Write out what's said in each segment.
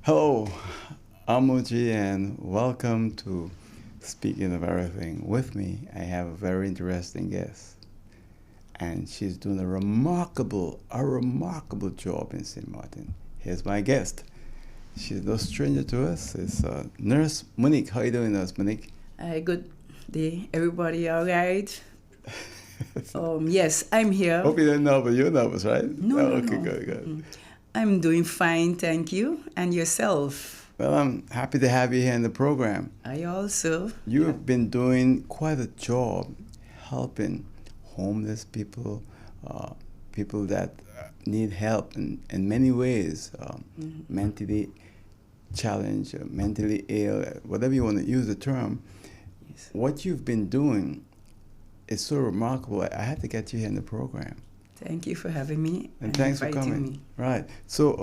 Hello, I'm Muji, and welcome to Speaking of Everything. With me, I have a very interesting guest, and she's doing a remarkable job in St. Martin. Here's my guest. She's no stranger to us. It's Nurse Monique. How you doing, Nurse Monique? Good day, everybody. All right. Yes, I'm here. Hope you didn't know, but you're nervous, right? No, Oh, no, okay, no. good. I'm doing fine, thank you. And yourself? Well, I'm happy to have you here in the program. I also. You Yeah. have been doing quite a job helping homeless people, people that need help in many ways, mentally challenged, mentally ill, whatever you want to use the term. Yes. What you've been doing is so remarkable. I had to get you here in the program. Thank you for having me And thanks for inviting coming. me. Right. So,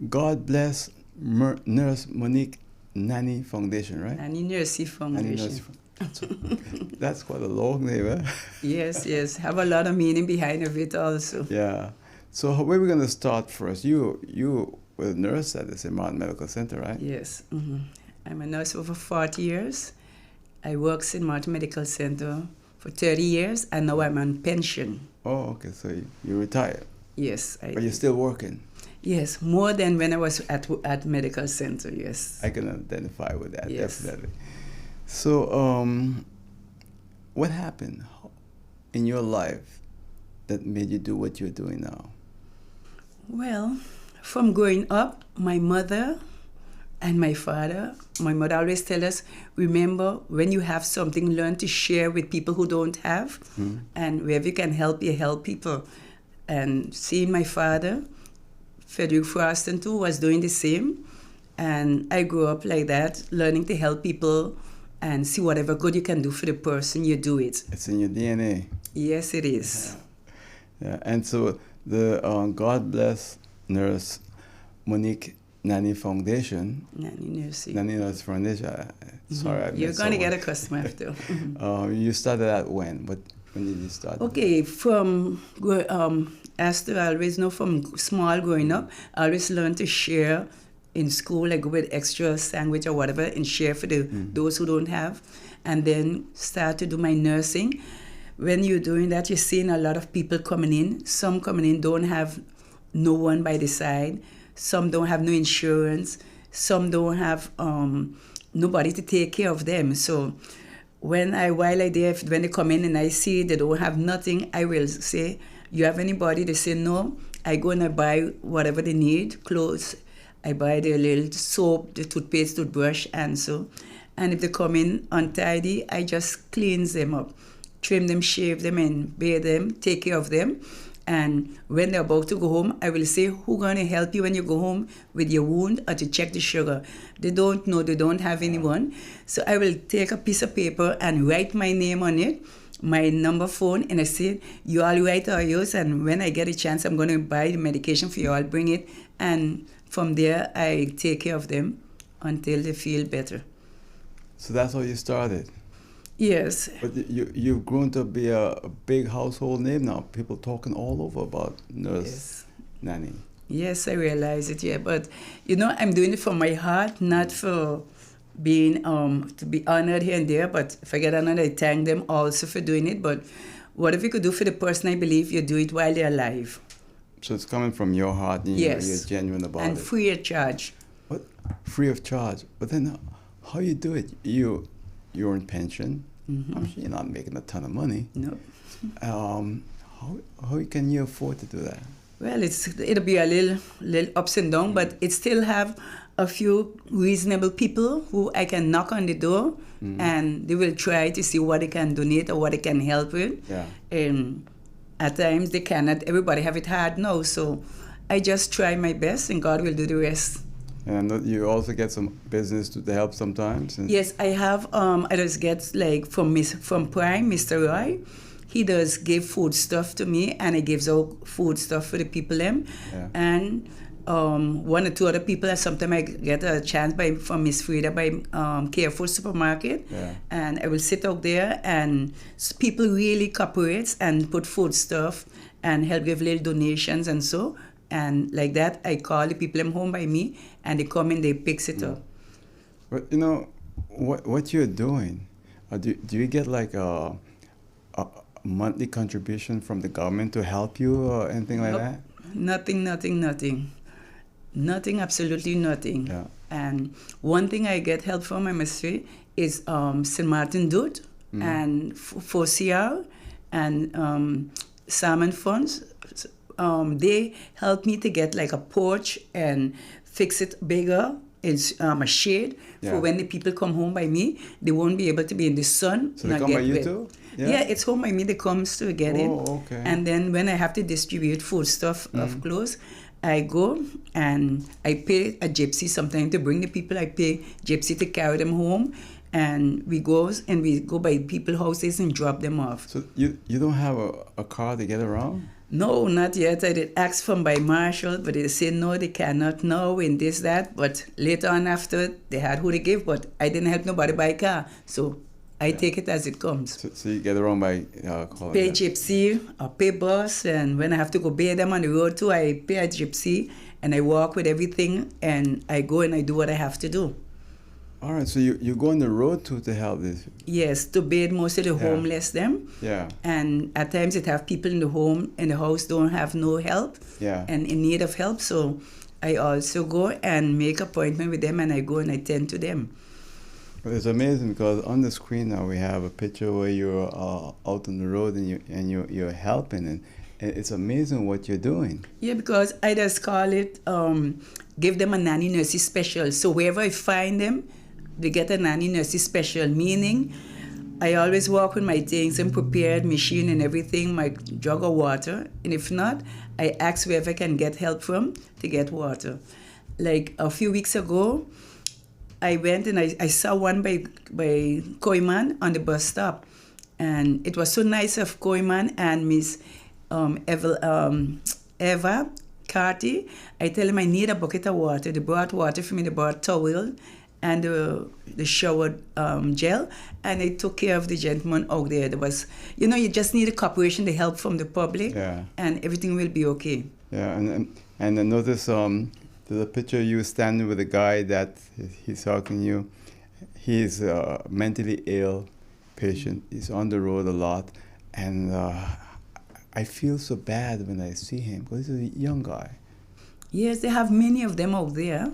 God bless Nurse Monique Nanny Foundation, right? Annie Nursey Nanny Foundation. Nurse so, that's quite a long name, eh? Yes. Have a lot of meaning behind of it also. Yeah. So where are we going to start first? You were a nurse at the St. Martin Medical Center, right? Yes. I'm a nurse over 40 years. I worked in Martin Medical Center for 30 years, and now I'm on pension. Oh, okay. So you retired, Yes, but you're still working. Yes, more than when I was at medical center. Yes. I can identify with that, Yes. definitely. So, what happened in your life that made you do what you're doing now? Well, from growing up, my mother and my father, my mother always tell us, remember, when you have something, learn to share with people who don't have, and wherever you can help, you help people. And seeing my father, Frederick Froston too, was doing the same, and I grew up like that, learning to help people and see whatever good you can do for the person, you do it. It's in your DNA. Yes, it is. Yeah. And so the God Bless Nurse Monique Nanny Foundation. Nanny Nursing. Nanny Nurse Foundation. Sorry, I You're missed going to that get a customer after. one. You started that when? When did you start? Okay, as to always know, from small growing up, I always learned to share in school, like with extra sandwich or whatever, and share for those who don't have, and then start to do my nursing. When you're doing that, you're seeing a lot of people coming in. Some coming in don't have no one by the side. Some don't have no insurance. Some don't have nobody to take care of them. So when they come in and I see they don't have nothing, I will say, you have anybody? They say no. I go and I buy whatever they need, clothes. I buy their little soap, the toothpaste, toothbrush, and so. And if they come in untidy, I just cleans them up, trim them, shave them, and bathe them, take care of them. And when they're about to go home, I will say, who's going to help you when you go home with your wound or to check the sugar? They don't know, they don't have anyone. So I will take a piece of paper and write my name on it, my number phone, and I say, you all write or yours, and when I get a chance, I'm going to buy the medication for you all, bring it, and from there, I take care of them until they feel better. So that's how you started. Yes. But you've grown to be a big household name now. People talking all over about Nurse Nanny. Yes, I realize it, yeah. But, I'm doing it from my heart, not for being, to be honored here and there. But if I get honored, I thank them also for doing it. But whatever you could do for the person, I believe you do it while they're alive. So it's coming from your heart and you're genuine about it. And free of charge. What? Free of charge. But then how you do it? You're in pension. I'm sure you're not making a ton of money. No. How can you afford to do that? Well, it'll be a little ups and downs, but it still have a few reasonable people who I can knock on the door, and they will try to see what they can donate or what they can help with. Yeah. And at times they cannot. Everybody have it hard now, so I just try my best, and God will do the rest. And you also get some business to help sometimes? Yes, I have. I just get like from Prime, Mr. Roy. He does give food stuff to me, and he gives out food stuff for the people them. Yeah. And one or two other people, and sometimes I get a chance from Miss Frida by Carrefour Supermarket. Yeah. And I will sit out there, and people really cooperate and put food stuff and help give little donations and so. And like that, I call the people them home by me, and they come and they picks it up. But you know, what you're doing, do you get like a monthly contribution from the government to help you or anything like that? Nothing, nothing, nothing. Nothing, absolutely nothing. Yeah. And one thing I get help from, I must say, is St. Martin Dut and 4CR and Salmon Funds. They help me to get like a porch and fix it bigger. It's a shade for when the people come home by me. They won't be able to be in the sun. So they come by you too? Yeah, it's home by me. They comes to get in. Okay. And then when I have to distribute foodstuff of clothes, I go and I pay a gypsy sometimes to bring the people. I pay gypsy to carry them home, and we go by people's houses and drop them off. So you don't have a car to get around? No, not yet. I did ask from by Marshall, but they said no, they cannot now and this, that. But later on after, they had who they give, but I didn't help nobody buy a car. So I take it as it comes. So you get around by calling pay that. gypsy or pay bus, and when I have to go pay them on the road too, I pay a gypsy and I walk with everything and I go and I do what I have to do. All right, so you go on the road to help this? Yes, to bathe most of the homeless them. Yeah. And at times it have people in the house don't have no help. Yeah. And in need of help. So I also go and make appointment with them and I go and I tend to them. Well, it's amazing because on the screen now we have a picture where you're out on the road and you're helping, and it's amazing what you're doing. Yeah, because I just call it give them a nanny nursey special. So wherever I find them, they get a nanny nursey special, meaning I always walk with my things and prepared machine and everything, my jug of water. And if not, I ask wherever I can get help from to get water. Like a few weeks ago, I went and I saw one by Koiman on the bus stop. And it was so nice of Koiman and Miss Eva Carty. I tell them I need a bucket of water. They brought water for me, they brought towel and the shower gel, and I took care of the gentleman out there. There was, you just need a cooperation, the help from the public, and everything will be okay. Yeah, and I notice there's a picture of you standing with a guy that he's talking to you. He's a mentally ill patient. He's on the road a lot, and I feel so bad when I see him because he's a young guy. Yes, they have many of them out there,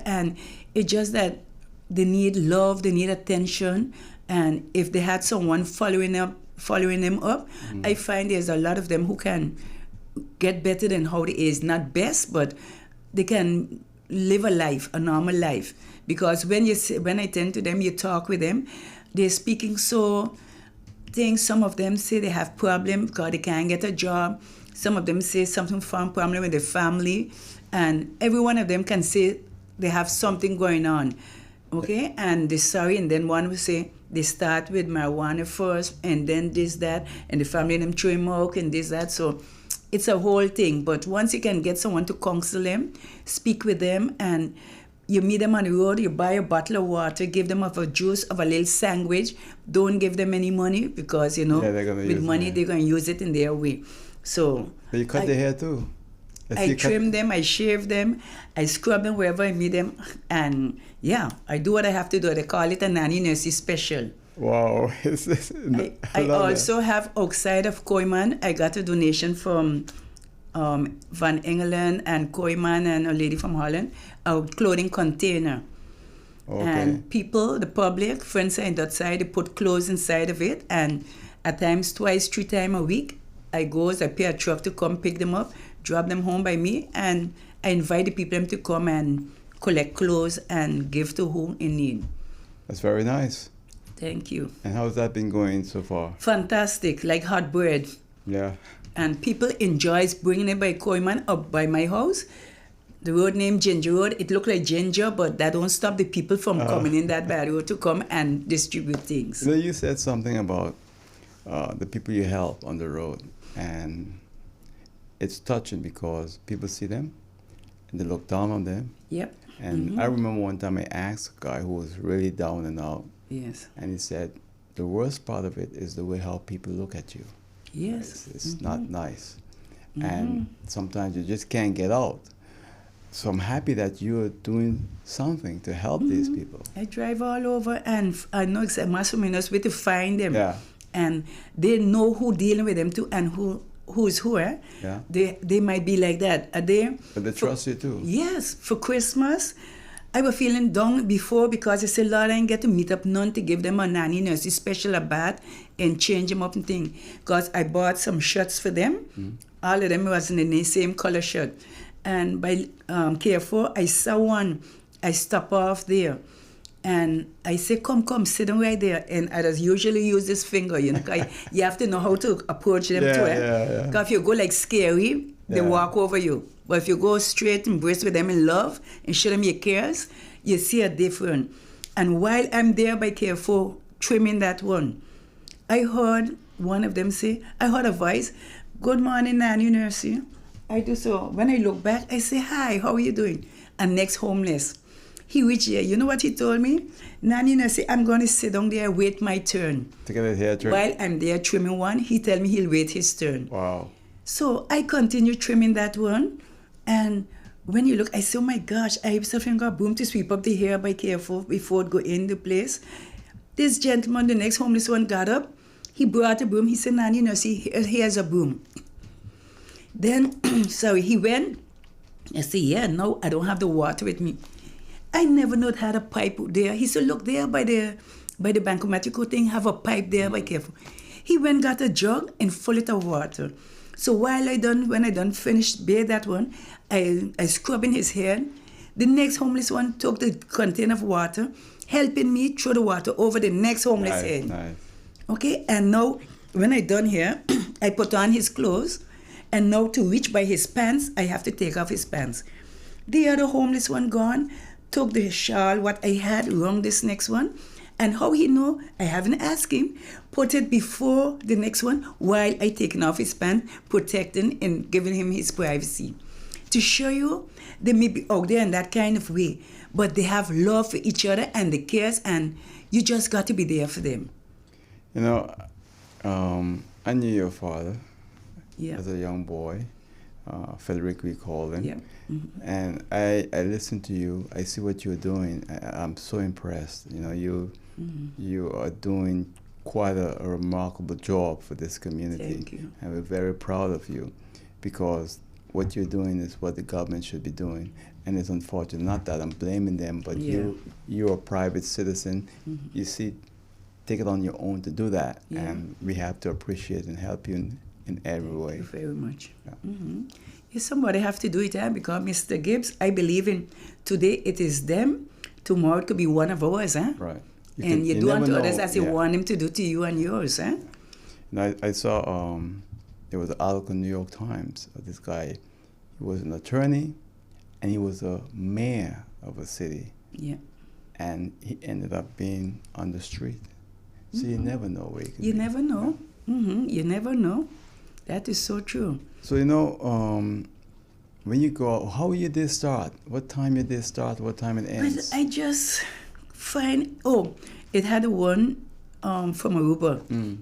and it's just that they need love, they need attention, and if they had someone following them up, I find there's a lot of them who can get better than how they is. Not best, but they can live a normal life. Because when I tend to them, you talk with them, they're speaking so things. Some of them say they have problems because they can't get a job. Some of them say something problem with their family, and every one of them can say they have something going on, okay? And they're sorry, and then one will say they start with marijuana first, and then this, that, and the family them throw him out, and this, that. So it's a whole thing. But once you can get someone to counsel them, speak with them, and you meet them on the road, you buy a bottle of water, give them a juice of a little sandwich. Don't give them any money because, with money, they're going to use it in their way. So but you cut their hair too. I trim them, I shave them, I scrub them wherever I meet them, and I do what I have to do. They call it a nanny nursey special. Wow. I also have outside of Koiman, I got a donation from Van Engelen and Koiman and a lady from Holland, a clothing container. Okay. And people, the public, friends are in that side, they put clothes inside of it, and at times 2-3 times a week, I pay a truck to come pick them up, drop them home by me, and I invite the people to come and collect clothes and give to who in need. That's very nice. Thank you. And how's that been going so far? Fantastic, like hot bread. Yeah. And people enjoy bringing it by Koiman up by my house. The road named Ginger Road, it looked like ginger, but that don't stop the people from coming in that bad road to come and distribute things. You said something about the people you help on the road. And it's touching because people see them and they look down on them. Yep. And I remember one time I asked a guy who was really down and out. Yes. And he said, the worst part of it is the way how people look at you. Yes. It's not nice. and sometimes you just can't get out. So I'm happy that you're doing something to help these people. I drive all over, and I know exactly más o menos where to find them. Yeah. And they know who dealing with them too, and who's who. Eh? Yeah. They might be like that. Are they? But they trust you too. Yes. For Christmas, I was feeling down before because I said, Lord, I didn't get to meet up none to give them a nanny nurse, special a bath, and change them up and thing. Because I bought some shirts for them. All of them was in the same color shirt. And by Carrefour, I saw one. I stopped off there. And I say, come, sit down right there. And I just usually use this finger, you know, 'cause you have to know how to approach them too. Yeah. Because if you go like scary, they walk over you. But if you go straight and embrace with them in love and show them your cares, you see a difference. And while I'm there by Carrefour, trimming that one, I heard one of them say, I heard a voice, good morning, Nanny Nursie. I do so. When I look back, I say, hi, how are you doing? And next homeless. He reached here. You know what he told me? Nanny Nursie, I'm going to sit down there and wait my turn. To get his hair trimmed? While I'm there trimming one, he tell me he'll wait his turn. Wow. So I continue trimming that one. And when you look, I say, oh my gosh, I have something got broom to sweep up the hair by Carrefour before it go in the place. This gentleman, the next homeless one, got up. He brought a broom. He said, Nanny Nursie, here's a broom. Then, sorry, he went. I said, yeah, no, I don't have the water with me. I never know it had a pipe there. He said, look there by the Bankomatico thing, have a pipe there by Carrefour. He went, got a jug and full it of water. So when I done finished bathe that one, I scrub in his hair. The next homeless one took the container of water, helping me throw the water over the next homeless head. Nice. Okay, and now when I done here, I put on his clothes, and now to reach by his pants, I have to take off his pants. The other homeless one gone, took the shawl, what I had, wrong this next one, and how he know, I haven't asked him, put it before the next one while I taking off his pants, protecting and giving him his privacy. To show you, they may be out there in that kind of way, but they have love for each other and the cares, and you just got to be there for them. You know, I knew your father as a young boy. Frederick, we call him. Yeah. Mm-hmm. And I listen to you. I see what you're doing. I'm so impressed. You know, you are doing quite a remarkable job for this community. Thank you. And we're very proud of you, because what you're doing is what the government should be doing. And it's unfortunate, not that I'm blaming them, but you're a private citizen. You see, take it on your own to do that. And we have to appreciate and help you in every way. Thank you very much. Yeah, somebody have to do it, because Mr. Gibbs, I believe in today it is them, tomorrow it could be one of ours. Right. You do unto others as you want him to do to you and yours. Now, I saw there was an article in the New York Times of this guy. He was an attorney, and he was a mayor of a city. Yeah. And he ended up being on the street. So you never know where he could be. You never know. You never know. That is so true. So, you know, when you go, how you did start? What time you did start? What time it ends? Well, I just find, it had one from Aruba.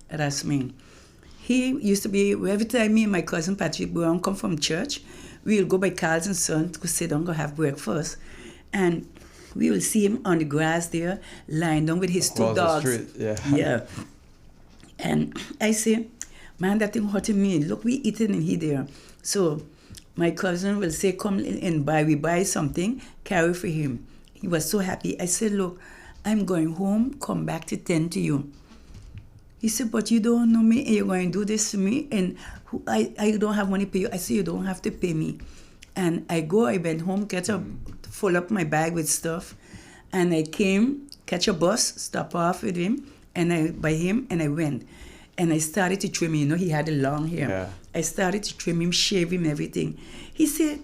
That's me. He used to be, every time me and my cousin Patrick Brown come from church, we'll go by Carl's and Son to sit down, go have breakfast. And we will see him on the grass there, lying down with his two dogs. The street. Yeah. And I say, man, that thing hurting me. Look, we eating and he there. So my cousin will say, come and we buy something, carry for him. He was so happy. I said, look, I'm going home, come back to tend to you. He said, but you don't know me and you're going to do this to me, and I don't have money to pay you. I said, you don't have to pay me. And I went home, full up my bag with stuff, and I came, catch a bus, stop off with him, and I went. And I started to trim him. You know, he had a long hair. Yeah. I started to trim him, shave him, everything. He said,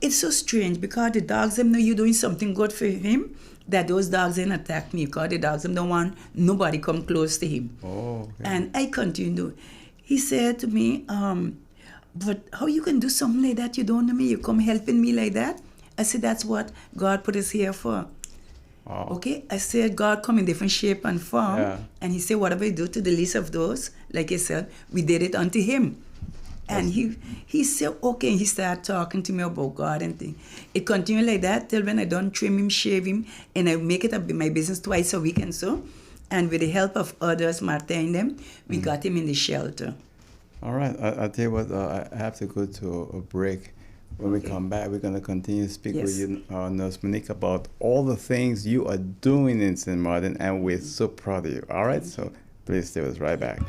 it's so strange because the dogs, them know you're doing something good for him, that those dogs didn't attack me, because the dogs, them don't want nobody come close to him. Oh, okay. And I continued. He said to me, but how you can do something like that? You don't know me. You come helping me like that? I said, that's what God put us here for. Wow. Okay, I said God come in different shape and form, and he said whatever you do to the least of those, like he said, we did it unto him. And he said, okay, he started talking to me about God and things. It continued like that till when I don't trim him, shave him, and I make it my business twice a week and so. And with the help of others, Martha and them, we got him in the shelter. All right. I'll tell you what, I have to go to a break. When we come back, we're going to continue to speak with you, Nurse Monique, about all the things you are doing in St. Martin, and we're so proud of you. All right? So please stay with us right back.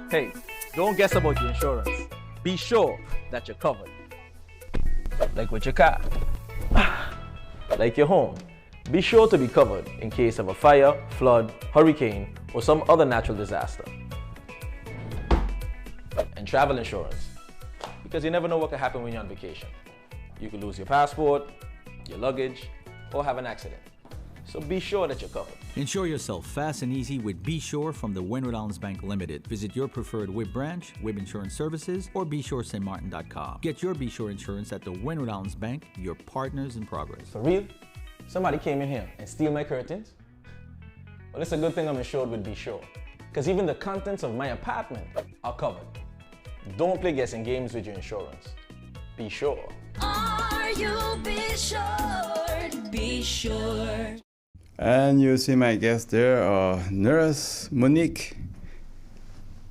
Hey, don't guess about your insurance. Be sure that you're covered. Like with your car. Like your home. Be sure to be covered in case of a fire, flood, hurricane, or some other natural disaster. And travel insurance. Because you never know what could happen when you're on vacation. You could lose your passport, your luggage, or have an accident. So be sure that you're covered. Insure yourself fast and easy with Be Sure from the Windward Islands Bank Limited. Visit your preferred WIB branch, WIB Insurance Services, or BeSureStMartin.com. Get your Be Sure insurance at the Windward Islands Bank, your partners in progress. For real? Somebody came in here and steal my curtains? Well, it's a good thing I'm insured with Be Sure. Because even the contents of my apartment are covered. Don't play guessing games with your insurance. Be sure. Are you be sure? Be sure. And you see my guest there, Nurse Monique,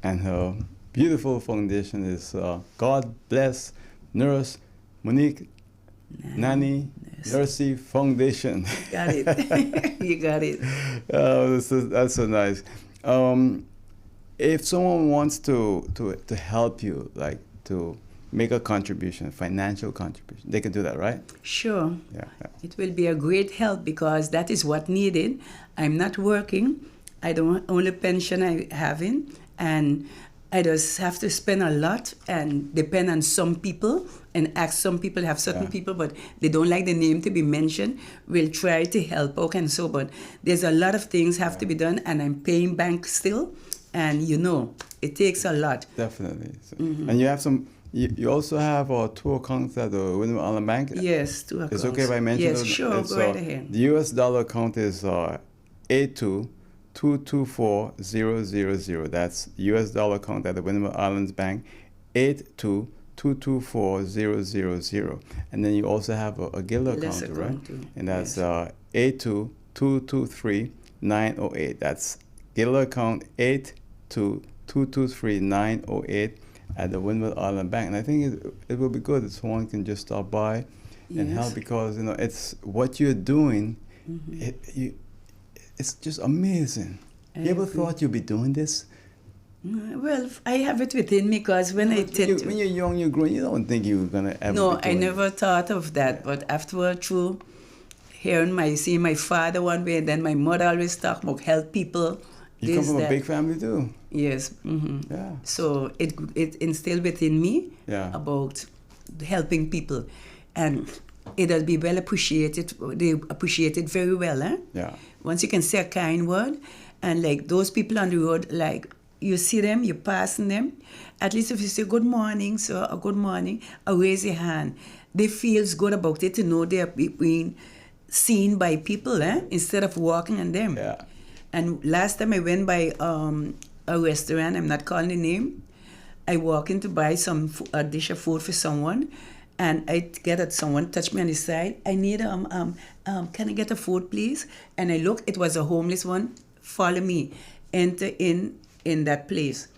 and her beautiful foundation is God Bless Nurse Monique Nanny Nursey Foundation. Got it. You got it. That's so nice. If someone wants to help you, like to make a contribution, financial contribution, they can do that, right? Sure. Yeah. It will be a great help because that is what needed. I'm not working. I don't only pension I having, and I just have to spend a lot and depend on some people and ask some people, have certain people, but they don't like the name to be mentioned. We'll try to help out and so, but there's a lot of things have to be done, and I'm paying bank still, and it takes a lot. Definitely. So, and you have some. You also have 2 accounts at the Windward Island Bank? Yes, 2 accounts. It's okay if I mention Yes, those? sure, go right ahead. The US dollar account is 82224000. That's US dollar account at the Windward Islands Bank, 82224000. And then you also have a Gilder account, right? Too. And that's 82223-908. That's Gilder account 82223-908. At the Windward Island Bank, and I think it will be good if someone can just stop by and help, because it's what you're doing. It's just amazing. You ever thought you'd be doing this? Well, I have it within me because when when you're young, you're growing, you don't think you're gonna ever. No, be I doing never thought of that. But afterward, through seeing my father one way, and then my mother always talk about help people. You come from a big family too. Yes. Yeah. So it instilled within me about helping people, and it'll be well appreciated. They appreciate it very well, eh? Yeah. Once you can say a kind word, and like those people on the road, like you see them, you're passing them. At least if you say good morning, sir, or good morning, or raise your hand, they feels good about it to know they're being seen by people, eh? Instead of walking on them. Yeah. And last time I went by a restaurant, I'm not calling the name, I walk in to buy a dish of food for someone, and I get at someone, touch me on the side, I need, can I get a food, please? And I look, it was a homeless one, follow me, enter in that place.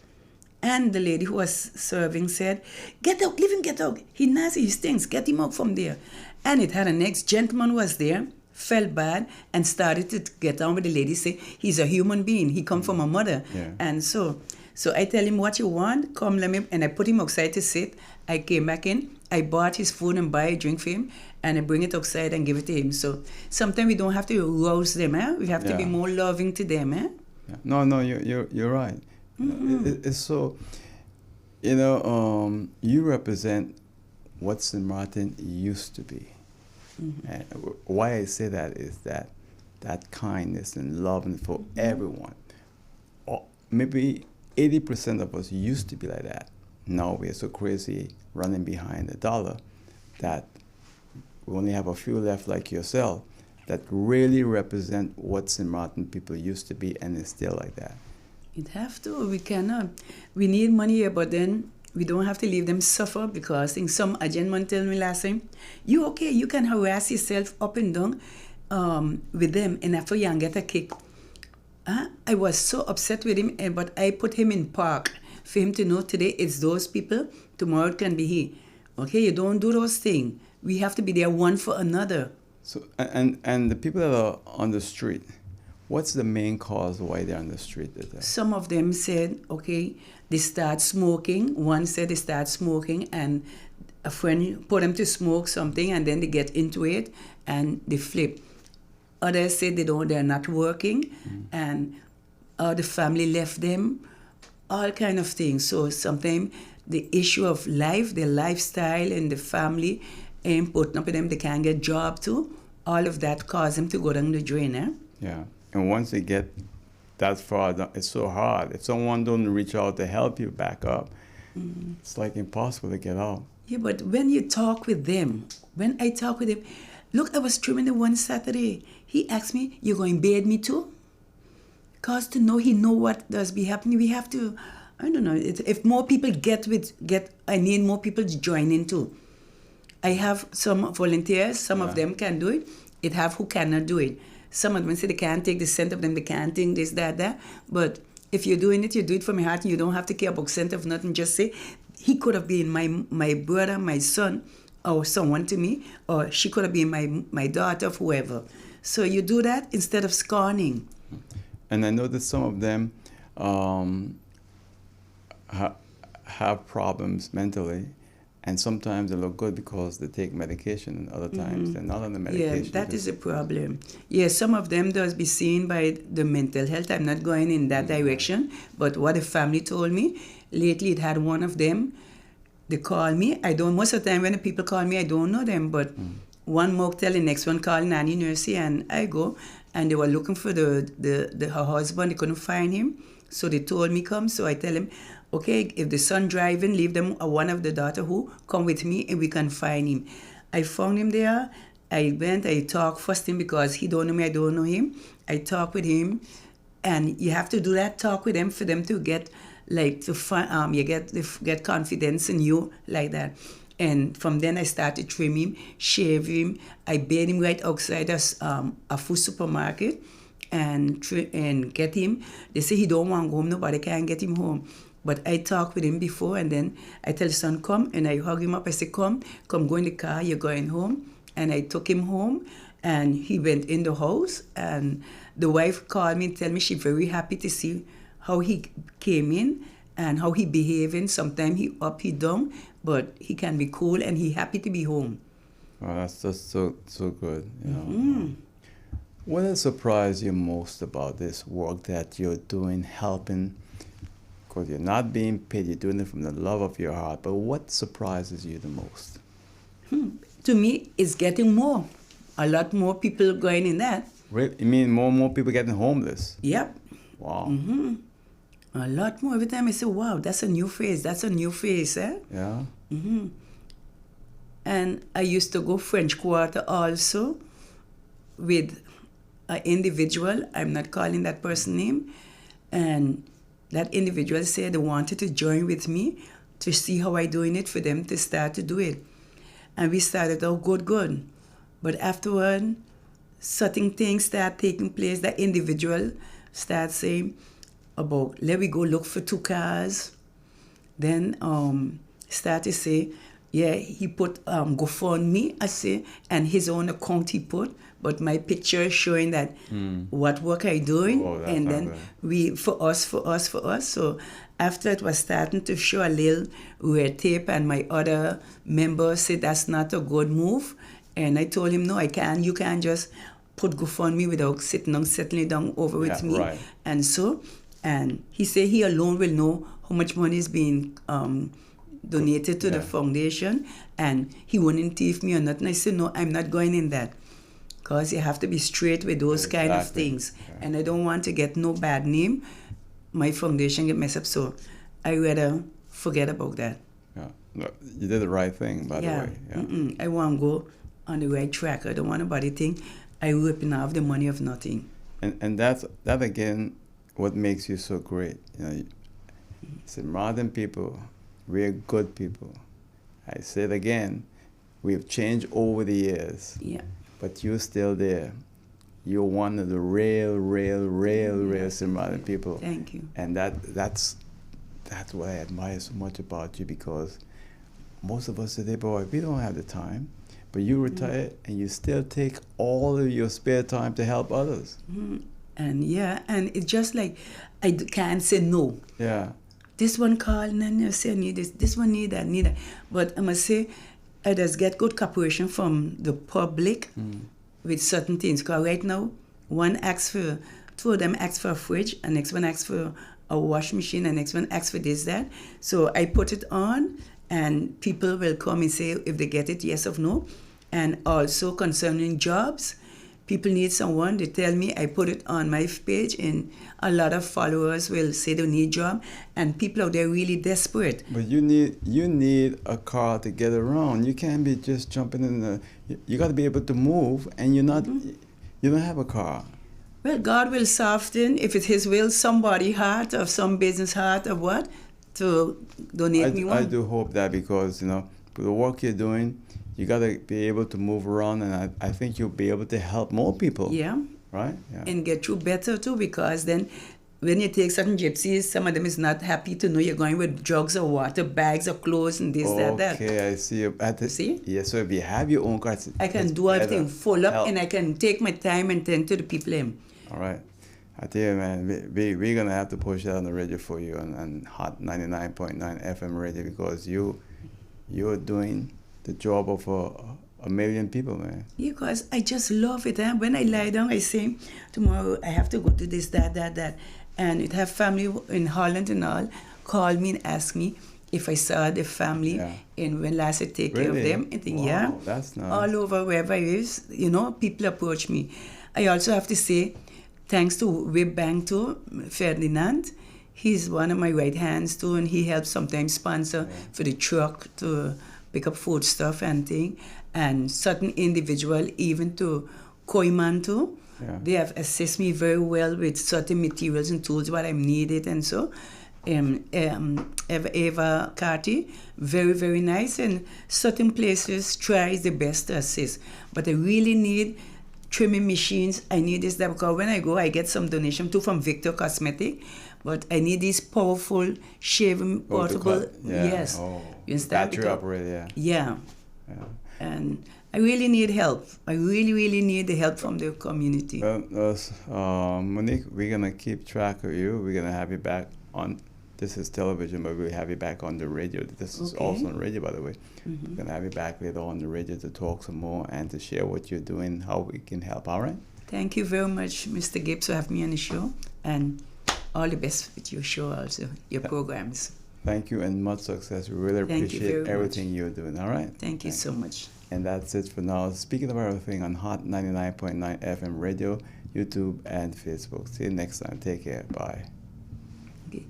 And the lady who was serving said, get out, leave him, get out. He nasty, he stinks, get him out from there. And it had a next gentleman was there, felt bad, and started to get on with the lady, say, he's a human being, he come from a mother. Yeah. And so I tell him, what you want, come let me, and I put him outside to sit. I came back in, I bought his food and buy a drink for him, and I bring it outside and give it to him. So sometimes we don't have to rouse them, eh? We have to be more loving to them, eh? Yeah. No, you're right. It's so, you represent what St. Martin used to be. And why I say that is that kindness and love for everyone. Maybe 80% of us used to be like that. Now we are so crazy running behind the dollar that we only have a few left like yourself that really represent what St. Martin people used to be, and it's still like that. It have to. We cannot. We need money here, but then we don't have to leave them suffer because I think some agent man tell me last time, you okay, you can harass yourself up and down with them and after you can get a kick. I was so upset with him, but I put him in park for him to know today it's those people, tomorrow it can be he. Okay, you don't do those things. We have to be there one for another. So and the people that are on the street, what's the main cause why they're on the street? Some of them said, okay, they start smoking. One said they start smoking and a friend put them to smoke something and then they get into it and they flip. Others say they're not working and the family left them, all kind of things. So sometimes the issue of life, their lifestyle and the family ain't putting up with them, they can't get job too. All of that cause them to go down the drain, eh? Yeah, and once they get that far, it's so hard. If someone don't reach out to help you back up, it's like impossible to get out. Yeah, but when you talk with them, when I talk with him, look, I was trimming the one Saturday. He asked me, you going to bathe me too? Because to know he know what does be happening, we have to, I don't know, if more people I need more people to join in too. I have some volunteers, some of them can do it. It have who cannot do it. Some of them say they can't take the scent of them, they can't think this, that. But if you're doing it, you do it from your heart and you don't have to care about scent of nothing. Just say, he could have been my brother, my son, or someone to me, or she could have been my daughter, whoever. So you do that instead of scorning. And I know that some of them have problems mentally, and sometimes they look good because they take medication, and other times they're not on the medication. Yeah, that is a problem. Yeah, some of them does be seen by the mental health. I'm not going in that direction, but what the family told me, lately it had one of them, they call me. Most of the time when the people call me, I don't know them, but one motel, the next one called Nanny Nursey, and I go, and they were looking for her husband, they couldn't find him, so they told me come, so I tell him, okay, if the son driving, leave them one of the daughter who come with me and we can find him. I found him there. I went, I talked first him because he don't know me, I don't know him. I talked with him, and you have to do that talk with them for them to get get confidence in you like that. And from then I started trim him, shave him. I bathe him right outside a food supermarket and get him. They say he don't want to go home, nobody can get him home. But I talked with him before, and then I tell the son, come, and I hug him up. I say, come, go in the car, you're going home. And I took him home, and he went in the house, and the wife called me and tell me she's very happy to see how he came in and how he behaving. Sometimes he up, he down, but he can be cool, and he happy to be home. Oh, that's just so good. You know? What has surprised you most about this work that you're doing, helping? Because you're not being paid, you're doing it from the love of your heart. But what surprises you the most? To me, it's getting more. A lot more people going in that. Really? You mean more and more people getting homeless? Yep. Wow. A lot more. Every time I say, wow, that's a new face. That's a new face, eh? Yeah. And I used to go French Quarter also with an individual. I'm not calling that person name. And that individual said they wanted to join with me to see how I doing it for them to start to do it. And we started out good. But afterward, certain things start taking place. That individual started saying about, let me go look for 2 cars. Then started to say, yeah, he put GoFundMe, I say, and his own account he put, but my picture is showing that what work I doing, and then we for us. So after it was starting to show a little red tape, and my other members said that's not a good move, and I told him, no, I can't. You can't just put GoFundMe without settling down over with me, right. And he said he alone will know how much money is being donated to the foundation, and he wouldn't thief me or nothing. I said, no, I'm not going in that, because you have to be straight with those kind of things. Yeah. And I don't want to get no bad name. My foundation get messed up, so I rather forget about that. Yeah, no, you did the right thing, by the way. Yeah. I want to go on the right track. I don't want nobody think I ripping off the money of nothing. And that again, what makes you so great. You know, St. Martin people, we're good people. I say it again, we've changed over the years, Yeah. but you're still there. You're one of the real St. Martin people. Thank you. And that's what I admire so much about you, because most of us today, boy, we don't have the time. But you retire and you still take all of your spare time to help others. And and it's just like can't say no. Yeah. This one called and I say I need this one need that. But I must say I just get good cooperation from the public with certain things. Because right now, two of them ask for a fridge, and next one asks for a wash machine, and next one asks for this, that. So I put it on, and people will come and say if they get it, yes or no. And also concerning jobs, people need someone, they tell me, I put it on my page, and a lot of followers will say they need job, and people out there really desperate. But you need a car to get around. You can't be just jumping in you got to be able to move, and you don't have a car. Well, God will soften, if it's His will, somebody heart or some business heart or what, to donate me one. I do hope that, because, with the work you're doing, you got to be able to move around, and I think you'll be able to help more people. Yeah. Right? Yeah. And get through better too, because then when you take certain gypsies, some of them is not happy to know you're going with drugs or water, bags or clothes and this, that. Okay, I see. See? Yeah, so if you have your own car, I can do everything full up, and I can take my time and tend to the people in. All right. I tell you, man, we're going to have to push that on the radio for you on Hot 99.9 FM radio, because you're doing the job of a million people, man. Yeah, because I just love it. And when I lie down, I say, tomorrow I have to go to this, that. And it have family in Holland and all call me and ask me if I saw the family and when last I take care of them. I think, wow, that's nice. All over wherever it is, people approach me. I also have to say, thanks to Web Bank too, Ferdinand. He's one of my right hands too, and he helps sometimes sponsor for the truck to pick up food stuff and thing. And certain individual, even to Koiman too, they have assisted me very well with certain materials and tools what I needed, and so. Eva Carty, very, very nice, and certain places tries the best to assist. But I really need trimming machines. I need this, that, because when I go, I get some donation too from Victor Cosmetic, but I need these powerful shaving portable. Yes. Oh, you understand? battery operated, yeah. And I really need help. I really, really need the help from the community. Well, Monique, we're going to keep track of you. We're going to have you back on. This is television, but we'll have you back on the radio. This is also on radio, by the way. We're going to have you back later on the radio to talk some more and to share what you're doing, how we can help, all right? Thank you very much, Mr. Gibbs, for having me on the show. And all the best with your show also, your programs. Thank you, and much success. We really appreciate everything you're doing, all right? Thank you so much. And that's it for now. Speaking of everything on Hot 99.9 FM radio, YouTube, and Facebook. See you next time. Take care. Bye. Okay.